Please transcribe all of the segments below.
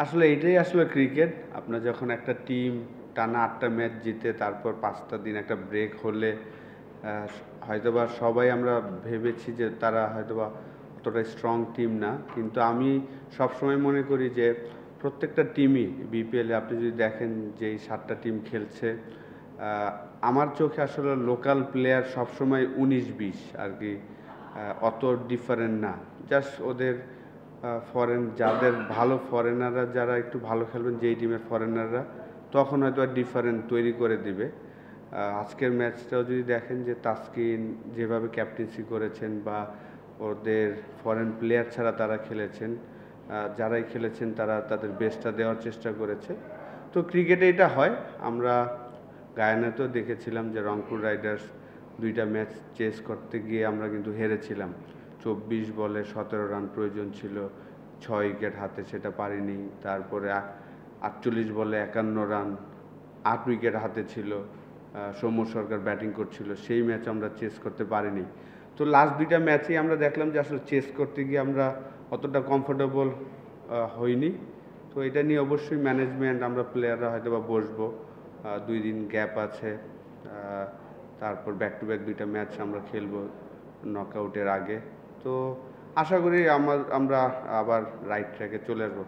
আসলে এটাই আসলে ক্রিকেট। আপনার যখন একটা টিম টানা ৮টা ম্যাচ জিতে তারপর ৫টা দিন একটা ব্রেক হলে হয়তোবা সবাই আমরা ভেবেছি যে তারা হয়তোবা অতটা স্ট্রং টিম না, কিন্তু আমি সবসময় মনে করি যে প্রত্যেকটা টিমই বিপিএলে আপনি যদি দেখেন যে এই ৭টা টিম খেলছে, আমার চোখে আসলে লোকাল প্লেয়ার সবসময় ১৯-২০ আর কি, অত ডিফারেন্ট না। জাস্ট ওদের ফরেন যাদের ভালো ফরেনাররা যারা একটু ভালো খেলবেন যেই টিমের ফরেনাররা, তখন হয়তো ডিফারেন্ট তৈরি করে দিবে। আজকের ম্যাচটাও যদি দেখেন যে তাসকিন যেভাবে ক্যাপ্টেন্সি করেছেন বা ওদের ফরেন প্লেয়ার ছাড়া তারা খেলেছেন, যারাই খেলেছেন তারা তাদের বেস্টটা দেওয়ার চেষ্টা করেছে। তো ক্রিকেটে এটা হয়। আমরা গায়ানাতেও দেখেছিলাম যে রংপুর রাইডার্স 2টা ম্যাচ চেস করতে গিয়ে আমরা কিন্তু হেরেছিলাম। 24 বলে 17 রান প্রয়োজন ছিল, 6 উইকেট হাতে, সেটা পারিনি। তারপরে 48 বলে 51 রান, 8 উইকেট হাতে ছিল, সৌম্য সরকার ব্যাটিং করছিল, সেই ম্যাচ আমরা চেস করতে পারিনি। তো লাস্ট 2টা ম্যাচেই আমরা দেখলাম যে আসলে চেস করতে গিয়ে আমরা অতটা কমফোর্টেবল হইনি। তো এটা নিয়ে অবশ্যই ম্যানেজমেন্ট, আমরা প্লেয়াররা হয়তো বা বসবো, 2 দিন গ্যাপ আছে, তারপর ব্যাক টু ব্যাক 2টা ম্যাচ আমরা খেলবো নকআউটের আগে। তো আশা করি আমরা আবার রাইট ট্র্যাকে চলে আসবো।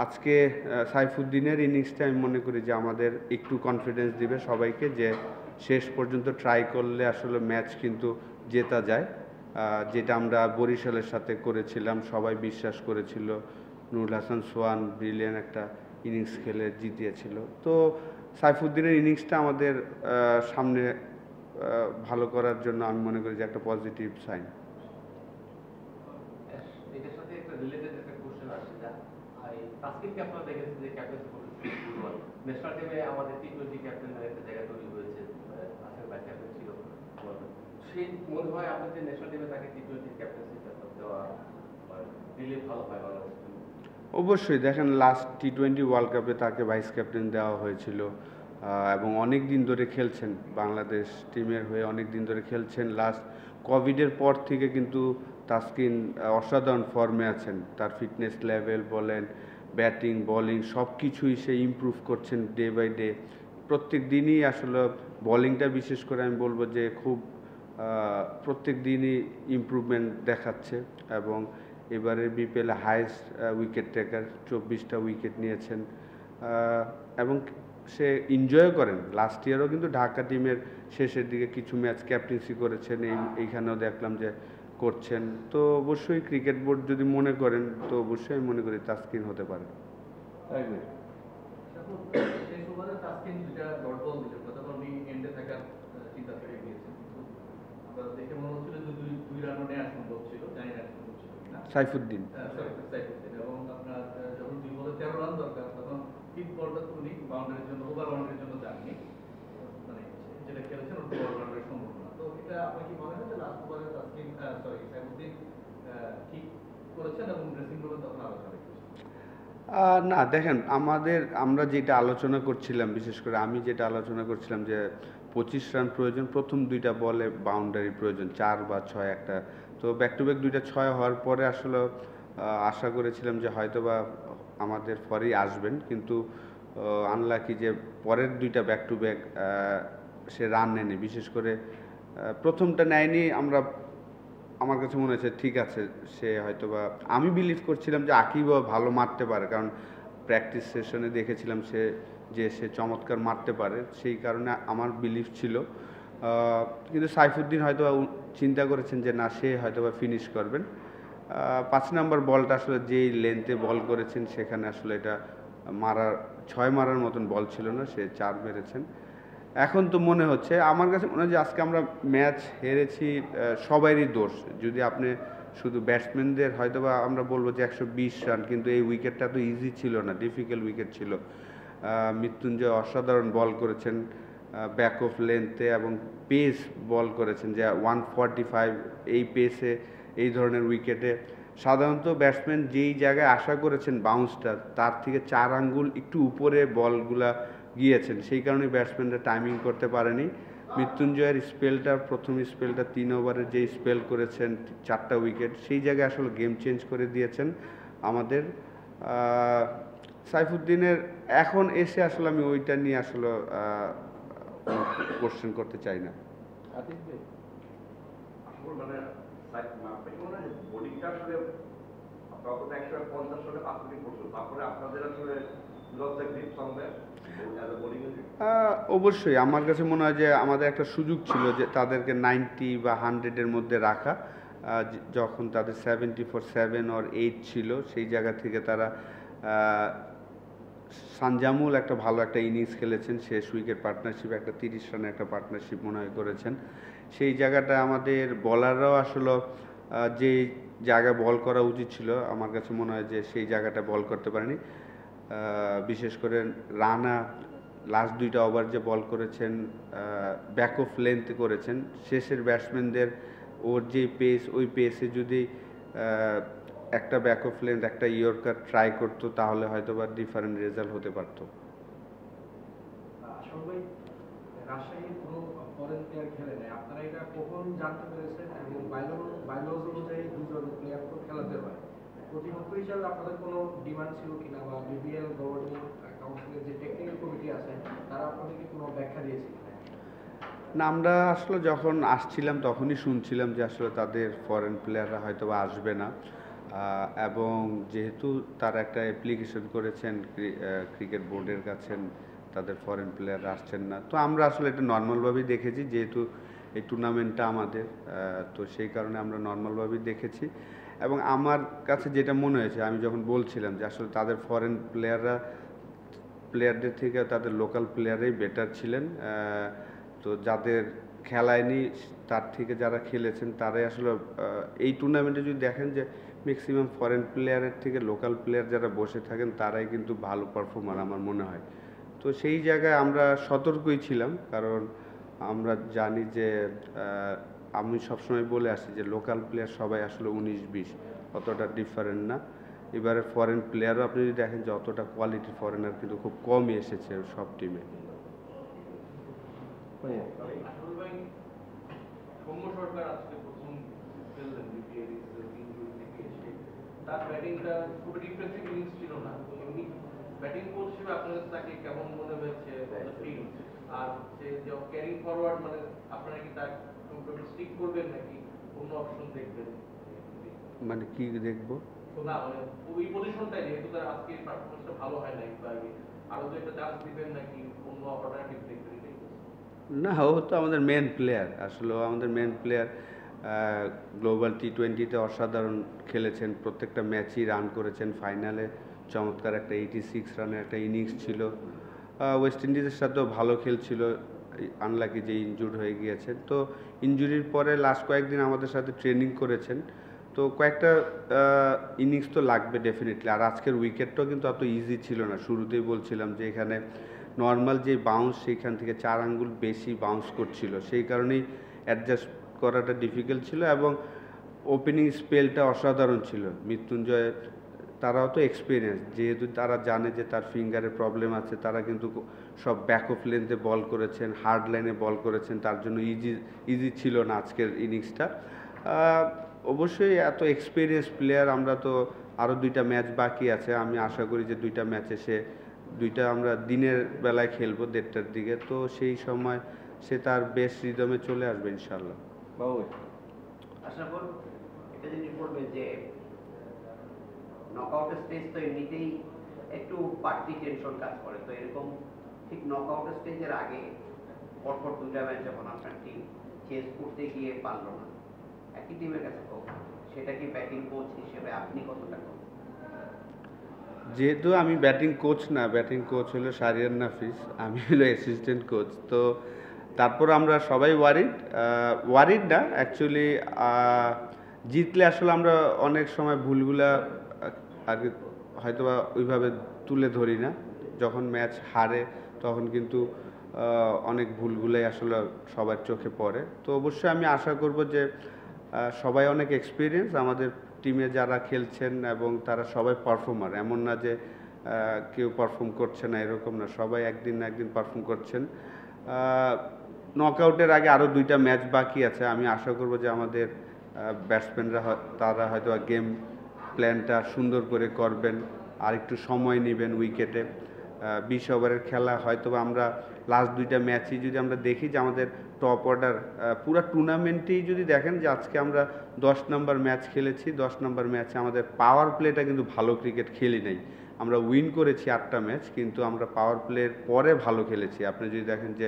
আজকে সাইফুদ্দিনের ইনিংসটা আমি মনে করি যে আমাদের একটু কনফিডেন্স দিবে সবাইকে যে শেষ পর্যন্ত ট্রাই করলে আসলে ম্যাচ কিন্তু জেতা যায়, যেটা আমরা বরিশালের সাথে করেছিলাম, সবাই বিশ্বাস করেছিল। নুরুল হাসান সোহান ব্রিলিয়ান একটা ইনিংস খেলে জিতিয়েছিল। তো সাইফুদ্দিনের ইনিংসটা আমাদের সামনে ভালো করার জন্য আমি মনে করি যে একটা পজিটিভ সাইন। এটার সাথে একটা রিলেটেড একটা কোশ্চেন আসছে, যা তাসকিনকে আপনারা দেখেছেন যে ক্যাপ্টেন্সি করেছেন ফুটবল ন্যাশনাল টিমে, আমাদের টি20 ক্যাপ্টেনের একটা জায়গা তৈরি হয়েছে, আসলে ভাই ক্যাপ্টেন ছিল। সেই মনে হয় আপনাদের ন্যাশনাল টিমে তাকে টি20 ক্যাপ্টেন্সিটা দেওয়া দিলে ভালো হয় বাংলাদেশ। অবশ্যই দেখেন লাস্ট টি20 ওয়ার্ল্ড কাপে তাকে ভাইস ক্যাপ্টেন দেওয়া হয়েছিল, এবং অনেক দিন ধরে খেলছেন বাংলাদেশ টিমের হয়ে, অনেক দিন ধরে খেলছেন। লাস্ট কোভিডের পর থেকে কিন্তু তাসকিন অসাধারণ ফর্মে আছেন। তার ফিটনেস লেভেল বলেন, ব্যাটিং বোলিং সব কিছুই সে ইমপ্রুভ করছেন ডে বাই ডে। প্রত্যেক দিনই আসলে বোলিংটা বিশেষ করে আমি বলবো যে খুব প্রত্যেক দিনই ইমপ্রুভমেন্ট দেখাচ্ছে, এবং এবারে বিপিএলে হাইয়েস্ট উইকেট টেকার, 24টা উইকেট নিয়েছেন, এবং সে এনজয় করেন। লাস্ট ইয়ারও কিন্তু ঢাকা টিমের শেষের দিকে কিছু ম্যাচ ক্যাপ্টেন্সি করেছেন, এইখানেও দেখলাম যে করছেন। তো অবশ্যই ক্রিকেট বোর্ড যদি মনে করেন, তো অবশ্যই আমি মনে করি তাসকিন হতে পারে। সাইফুদ্দিন এবং আপনার যখন 2 বলে 13 রান দরকার, তখন পিক বলটা উনি বাউন্ডারির জন্য, ওভার বাউন্ডারির জন্য যাননি, মানে যেটা খেলেছেন ওটা ওভার বাউন্ডারির সম্ভাবনা। তো এটা আপনি কি মনে হয় যে লাস্ট ওভারে তাসকিন সাইফুদ্দিন ঠিক করেছেন এবং ড্রেসিং রুমে তখন আলোচনা না দেখেন, আমরা যেটা আলোচনা করছিলাম, বিশেষ করে আমি যেটা আলোচনা করছিলাম যে 25 রান প্রয়োজন, প্রথম 2টা বলে বাউন্ডারি প্রয়োজন, 4 বা 6 একটা। তো ব্যাক টু ব্যাক 2টা 6 হওয়ার পরে আসলে আশা করেছিলাম যে হয়তোবা আমাদের পরেই আসবেন, কিন্তু আনলাকি যে পরের 2টা back to back say run নেয়নি। বিশেষ করে প্রথমটা নেয়নি, আমার কাছে মনে হয়েছে ঠিক আছে, সে হয়তোবা, আমি বিলিভ করছিলাম যে আকিবও ভালো মারতে পারে, কারণ প্র্যাকটিস সেশনে দেখেছিলাম সে চমৎকার মারতে পারে, সেই কারণে আমার বিলিভ ছিল। কিন্তু সাইফুদ্দিন হয়তো চিন্তা করেছেন যে না, সে হয়তোবা ফিনিশ করবেন। 5 নম্বর বলটা আসলে যেই লেন্থে বল করেছেন, সেখানে আসলে এটা 6 মারার মতন বল ছিল না, সে 4 মেরেছেন। এখন তো মনে হচ্ছে, আমার কাছে মনে হয় যে আজকে আমরা ম্যাচ হেরেছি সবারই দোষ। যদি আপনি শুধু ব্যাটসম্যানদের হয়তোবা আমরা বলবো যে 120 রান, কিন্তু এই উইকেটটা তো ইজি ছিল না, ডিফিকাল্ট উইকেট ছিল। মৃত্যুঞ্জয় অসাধারণ বল করেছেন ব্যাক অফ লেন্থে, এবং পেস বল করেছেন যে 145, এই পেসে এই ধরনের উইকেটে সাধারণত ব্যাটসম্যান যেই জায়গায় আশা করেছেন বাউন্সটা, তার থেকে 4 আঙ্গুল একটু উপরে বলগুলা গিয়েছেন, সেই কারণে ব্যাটসম্যানরা টাইমিং করতে পারেনি। মৃত্যুঞ্জয়ের স্পেলটা প্রথম স্পেলটা 3 ওভারে যে স্পেল করেছেন 4টা উইকেট, সেই জায়গায় আসলে গেম চেঞ্জ করে দিয়েছেন আমাদের। সাইফুদ্দিনের এখন এসে আসলে আমি ওইটা নিয়ে আসলে কোশ্চেন করতে চাই না। আতিক ভাই, আসলে মানে আপনাকে মনে হয় বোলিংটা আসলে আপনারা তো 150 রানে 5 উইকেট পড়ছিল, তারপরে আপনাদের আসলে লজ্জা গ্রিপ সামনে বোলিং অবশ্যই আমার কাছে মনে হয় যে আমাদের একটা সুযোগ ছিল যে তাদেরকে 90 বা 100-এর মধ্যে রাখা। যখন তাদের 74, 7 or 8 ছিল, সেই জায়গা থেকে তারা সানজামুল একটা ভালো একটা ইনিংস খেলেছেন, শেষ উইকেট পার্টনারশিপ একটা 30 রানের একটা পার্টনারশিপ মনে হয় করেছেন। সেই জায়গাটা আমাদের বলাররাও আসলে যে জায়গায় বল করা উচিত ছিল, আমার কাছে মনে হয় যে সেই জায়গাটা বল করতে পারেনি। বিশেষ করে রানা লাস্ট 2টা ওভার যে বল করেছেন, ব্যাক অফ লেন্থ করেছেন, শেষের ব্যাটসম্যানদের ওর যে পেস, ওই পেসে যদি একটা ব্যাক অফ লেন্থ একটা ইয়র্কার ট্রাই করতো তাহলে হয়তো বা ডিফারেন্ট রেজাল্ট হতে পারতো। আসল ভাই, রাজশাহীর কোনো ফরেন প্লেয়ার খেলে নেয়, আপনারা এটা কখন জানতে পেরেছেন? এবং বাইলজ অনুযায়ী দুজন প্লেয়ার তো খেলাতে হয়, প্রতিপক্ষ হিসাবে আপনাদের কোনো ডিমান্ড ছিল কিনা, বা বিপিএল গভর্নিং কাউন্সিলের যে টেকনিক্যাল কমিটি আছে তারা আপনাদেরকে কোনো ব্যাখ্যা দিয়েছে কিনা? না, আমরা আসলে যখন আসছিলাম তখনই শুনছিলাম যে আসলে তাদের ফরেন প্লেয়াররা হয়তো বা আসবে না, এবং যেহেতু তারা একটা অ্যাপ্লিকেশন করেছেন ক্রিকেট বোর্ডের কাছে, তাদের ফরেন প্লেয়ার আসছেন না, তো আমরা আসলে এটা নর্মালভাবেই দেখেছি, যেহেতু এই টুর্নামেন্টটা আমাদের, তো সেই কারণে আমরা নর্মালভাবেই দেখেছি। এবং আমার কাছে যেটা মনে হয়েছে, আমি যখন বলছিলাম যে আসলে তাদের ফরেন প্লেয়ারদের থেকে তাদের লোকাল প্লেয়ারই বেটার ছিলেন, তো যাদের খেলায়নি তার থেকে যারা খেলেছেন তারাই আসলে এই টুর্নামেন্টে যদি দেখেন যে ম্যাক্সিমাম ফরেন প্লেয়ারের থেকে লোকাল প্লেয়ার যারা বসে থাকেন তারাই কিন্তু ভালো পারফর্মার আমার মনে হয়। তো সেই জায়গায় আমরা সতর্কই ছিলাম, কারণ আমরা জানি যে আমি সবসময় বলে আসি যে লোকাল প্লেয়ার সবাই আসলে 19-20 অতটা ডিফারেন্ট না। এবারে ফরেন প্লেয়ারও আপনি যদি দেখেন যে অতটা কোয়ালিটি ফরেনার কিন্তু খুব কমই এসেছে সব টিমে। আসল ভাই, সৌম্য সরকার আজকে প্রথম খেললেন বিপিএল ইনজুরি থেকে এসে, তার ব্যাটিংটা খুব ডিফেন্সিভ ইনিংস ছিল না, এমনি ব্যাটিং কোচ হিসেবে আপনার কাছে তাকে কেমন মনে হয়েছে ফিল্ড, আর হচ্ছে যে ক্যারিং ফরওয়ার্ড, মানে আপনারা কি তার স্টিক করবেন নাকি অন্য অপশন দেখবেন? মানে কি দেখবো না, মানে ওই পজিশনটাই, যেহেতু তার আজকে পারফরমেন্সটা ভালো হয় নাই, আরো তো একটা চান্স দিবেন নাকি অন্য অল্টারনেটিভ দেখবেন? না, ও তো আমাদের মেন প্লেয়ার, আসলে ও আমাদের মেন প্লেয়ার। গ্লোবাল T20-তে অসাধারণ খেলেছেন, প্রত্যেকটা ম্যাচই রান করেছেন, ফাইনালে চমৎকার একটা 86 রানের একটা ইনিংস ছিল। ওয়েস্ট ইন্ডিজের সাথেও ভালো খেলছিল, আনলাকি যে ইনজুর্ড হয়ে গিয়েছেন। তো ইনজুরির পরে লাস্ট কয়েকদিন আমাদের সাথে ট্রেনিং করেছেন, তো কয়েকটা ইনিংস তো লাগবে ডেফিনেটলি। আর আজকের উইকেটটাও কিন্তু অত ইজি ছিল না, শুরুতেই বলছিলাম যে এখানে নর্মাল যে বাউন্স সেইখান থেকে 4 আঙ্গুল বেশি বাউন্স করছিল, সেই কারণেই অ্যাডজাস্ট করাটা ডিফিকাল্ট ছিল। এবং ওপেনিং স্পেলটা অসাধারণ ছিল মৃত্যুঞ্জয়ের। তারাও তো এক্সপিরিয়েন্স, যেহেতু তারা জানে যে তার ফিঙ্গারের প্রবলেম আছে, তারা কিন্তু সব ব্যাক অফ লেন্থে বল করেছেন, হার্ড লাইনে বল করেছেন, তার জন্য ইজি ছিল না আজকের ইনিংসটা। অবশ্যই এত এক্সপিরিয়েন্স প্লেয়ার, আমরা তো আরও 2টা ম্যাচ বাকি আছে, আমি আশা করি যে 2টা ম্যাচে দুইটা আমরা দিনের বেলায় খেলবো 1:30টার দিকে, তো সেই সময় সে তার বেস্ট রিদমে চলে আসবে ইনশাল্লাহ। বাবু আশা করি এটা জিনিস বলবে যে নকআউটের স্টেজ তো এমনিতেই একটু বাড়তি টেনশন কাজ করে, তো এরকম ঠিক নকআউটের স্টেজের আগে পরপর 2টা ম্যাচ যখন আপনার টিম চেস করতে গিয়ে পারল না, একই টিমের কাছে তো সেটা কি ব্যাটিং কোচ হিসেবে আপনি কতটা করেন? যেহেতু আমি ব্যাটিং কোচ না, ব্যাটিং কোচ হলো শাহরিয়ার নাফিস, আমি হলো অ্যাসিস্ট্যান্ট কোচ, তো তারপর আমরা সবাই ওয়ারিড না অ্যাকচুয়ালি। জিতলে আসলে আমরা অনেক সময় ভুলগুলা আগে হয়তো বা ওইভাবে তুলে ধরি না, যখন ম্যাচ হারে তখন কিন্তু অনেক ভুলগুলাই আসলে সবার চোখে পড়ে। তো অবশ্যই আমি আশা করব যে সবাই অনেক এক্সপিরিয়েন্স আমাদের টিমে যারা খেলছেন, এবং তারা সবাই পারফর্মার, এমন না যে কেউ পারফর্ম করছে না, এরকম না, সবাই একদিন না একদিন পারফর্ম করছেন। নকআউটের আগে আরও 2টা ম্যাচ বাকি আছে। আমি আশা করব যে আমাদের ব্যাটসম্যানরা তারা হয়তো গেম প্ল্যানটা সুন্দর করে করবেন, আর একটু সময় নেবেন উইকেটে। 20 ওভারের খেলা হয়তো আমরা লাস্ট 2টা ম্যাচই যদি আমরা দেখি যে আমাদের টপ অর্ডার পুরো টুর্নামেন্টেই যদি দেখেন যে আজকে আমরা 10 নম্বর ম্যাচ খেলেছি, 10 নম্বর ম্যাচে আমাদের পাওয়ার প্লেটা কিন্তু ভালো ক্রিকেট খেলি নাই। আমরা উইন করেছি 8টা ম্যাচ, কিন্তু আমরা পাওয়ার প্লের পরে ভালো খেলেছি। আপনি যদি দেখেন যে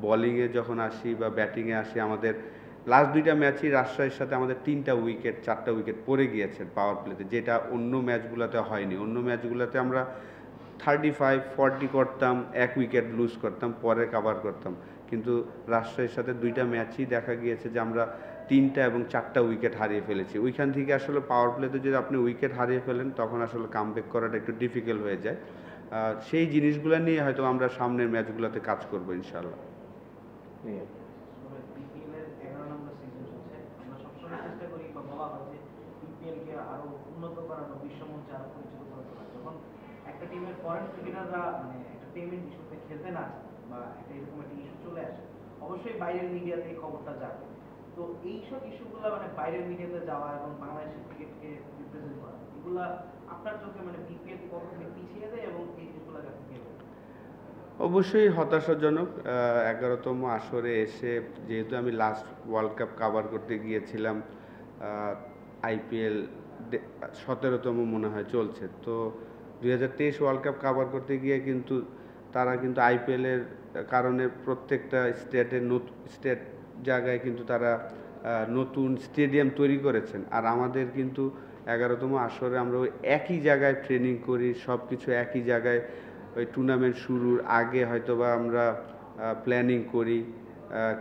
বোলিংয়ে যখন আসি বা ব্যাটিংয়ে আসি, আমাদের লাস্ট 2টা ম্যাচই রাজশাহীর সাথে আমাদের 3টা উইকেট 4টা উইকেট পড়ে গিয়েছে পাওয়ার প্লেতে, যেটা অন্য ম্যাচগুলোতে হয়নি। অন্য ম্যাচগুলোতে আমরা 35-40 করতাম, 1 উইকেট লুজ করতাম, পরে কাভার করতাম। কিন্তু রাজশাহীর সাথে 2টা ম্যাচই দেখা গিয়েছে যে আমরা 3টা এবং 4টা উইকেট হারিয়ে ফেলেছি। ওইখান থেকে আসলে পাওয়ার প্লেতে যদি আপনি উইকেট হারিয়ে ফেলেন তখন আসলে কামব্যাক করাটা একটু ডিফিকাল্ট হয়ে যায়। সেই জিনিসগুলো নিয়ে হয়তো আমরা সামনের ম্যাচগুলোতে কাজ করবো ইনশাল্লাহ। বিপিএল-এর 11 নম্বর সিজন চলছে। আমরা সবসময় চেষ্টা করি বা বলা হয় যে বিপিএল-কে আরো উন্নত করানো, বিশ্বমঞ্চে আরো পরিচিত করা। যখন একটা টিমের ফরেন ক্রিকেটাররা মানে একটা পেমেন্ট ইস্যুতে খেলতে না চায় বা একটা এরকম একটা ইস্যু চলে আসে, অবশ্যই বাইরের মিডিয়াতে এই খবরটা যাবে। তো এইসব ইস্যুগুলো মানে বাইরের মিডিয়াতে যাওয়া এবং বাংলাদেশের ক্রিকেটকে রিপ্রেজেন্ট করা, এগুলা আপনার চোখে মানে বিপিএল কতখানি পিছিয়ে দেয় এবং এই জিনিসগুলোকে আপনি কিভাবে? অবশ্যই হতাশাজনক। 11তম আসরে এসে, যেহেতু আমি লাস্ট ওয়ার্ল্ড কাপ কাভার করতে গিয়েছিলাম, আইপিএল 17তম মনে হয় চলছে, তো 2023 ওয়ার্ল্ড কাপ কাভার করতে গিয়ে কিন্তু তারা কিন্তু আইপিএলের কারণে প্রত্যেকটা স্টেট জায়গায় কিন্তু তারা নতুন স্টেডিয়াম তৈরি করেছেন। আর আমাদের কিন্তু 11তম আসরে আমরা ওই একই জায়গায় ট্রেনিং করি, সব কিছু একই জায়গায়। ওই টুর্নামেন্ট শুরুর আগে হয়তোবা আমরা প্ল্যানিং করি,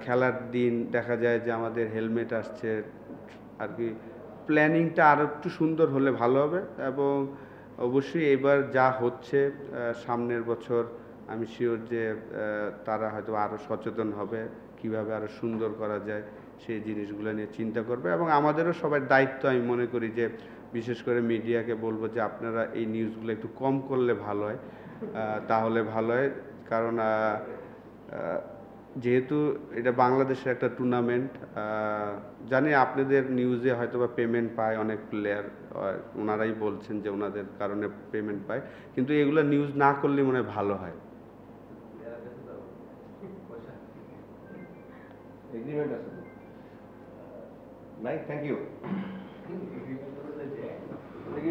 খেলার দিন দেখা যায় যে আমাদের হেলমেট আসছে আর কি। প্ল্যানিংটা আরও একটু সুন্দর হলে ভালো হবে। এবং অবশ্যই এবার যা হচ্ছে, সামনের বছর আমি শিওর যে তারা হয়তো আরও সচেতন হবে, কিভাবে আরও সুন্দর করা যায় সেই জিনিসগুলো নিয়ে চিন্তা করবে। এবং আমাদেরও সবার দায়িত্ব, আমি মনে করি যে বিশেষ করে মিডিয়াকে বলবো যে আপনারা এই নিউজগুলো একটু কম করলে ভালো হয়, তাহলে ভালো হয়। কারণ যেহেতু এটা বাংলাদেশের একটা টুর্নামেন্ট, জানি আপনাদের নিউজে হয়তো বা পেমেন্ট পায় অনেক প্লেয়ার, ওনারাই বলছেন যে ওনাদের কারণে পেমেন্ট পায়, কিন্তু এগুলো নিউজ না করলে মনে হয় ভালো হয়। এগ্রিমেন্ট আছে নাই? Thank you.